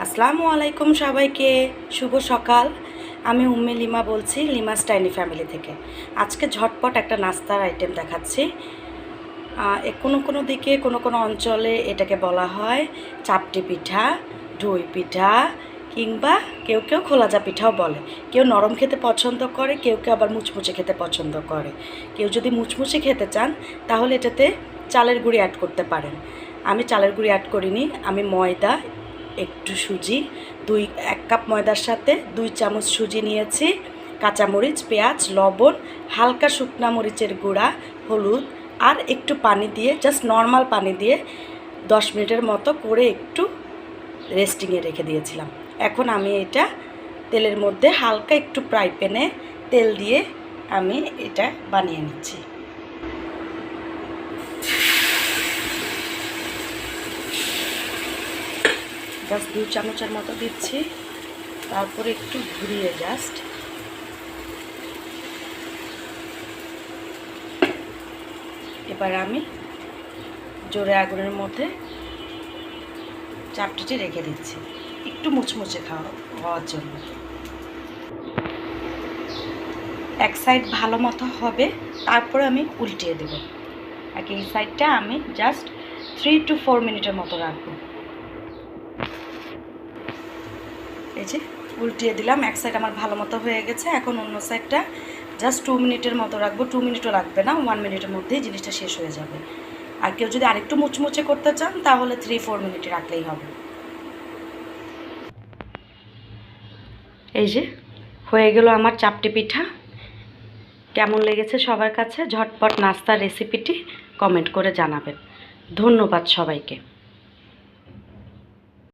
আসসালামু আলাইকুম সবাইকে, শুভ সকাল। আমি উম্মে লিমা বলছি, লিমাস টাইনি ফ্যামিলি থেকে। আজকে ঝটপট একটা নাস্তার আইটেম দেখাচ্ছি। কোনো দিকে কোনো অঞ্চলে এটাকে বলা হয় চাপটি পিঠা, দই পিঠা, কিংবা কেউ খোলাজা পিঠাও বলে। কেউ নরম খেতে পছন্দ করে, কেউ আবার মুচমুচে খেতে পছন্দ করে। কেউ যদি মুচমুচে খেতে চান তাহলে এটাতে চালের গুঁড়ি অ্যাড করতে পারেন। আমি চালের গুঁড়ি অ্যাড করিনি, আমি ময়দা, একটু সুজি, 1 কাপ ময়দার সাথে 2 চামচ সুজি নিয়েছি, কাঁচামরিচ, পেঁয়াজ, লবণ, হালকা শুকনা মরিচের গুঁড়া, হলুদ আর একটু পানি দিয়ে, জাস্ট নর্মাল পানি দিয়ে 10 মিনিটের মতো করে একটু রেস্টিংয়ে রেখে দিয়েছিলাম। এখন আমি এটা তেলের মধ্যে হালকা একটু ফ্রাই প্যানে তেল দিয়ে আমি এটা বানিয়ে নিচ্ছি। জাস্ট 2 চামচের মতো দিচ্ছি, তারপরে একটু ঘুরিয়ে জাস্ট এবার আমি জোরে আগুনের মধ্যে চাপটিটি রেখে দিচ্ছি একটু মুচমুচে হওয়ার জন্য। এক সাইড ভালো মতো হবে, তারপরে আমি উল্টিয়ে দেব। আর এই সাইডটা আমি জাস্ট 3 to 4 মিনিটের মতো রাখবো। এই যে উল্টিয়ে দিলাম, এক সাইড আমার ভালো মতো হয়ে গেছে। এখন অন্য সাইডটা জাস্ট 2 মিনিটের মতো রাখবো। 2 মিনিটও লাগবে না, 1 মিনিটের মধ্যেই জিনিসটা শেষ হয়ে যাবে। আর কেউ যদি আরেকটু মুচমুচে করতে চান তাহলে 3-4 মিনিট রাখলেই হবে। এই যে হয়ে গেল আমার চাপটি পিঠা। কেমন লেগেছে সবার কাছে ঝটপট নাস্তার রেসিপিটি কমেন্ট করে জানাবেন। ধন্যবাদ সবাইকে।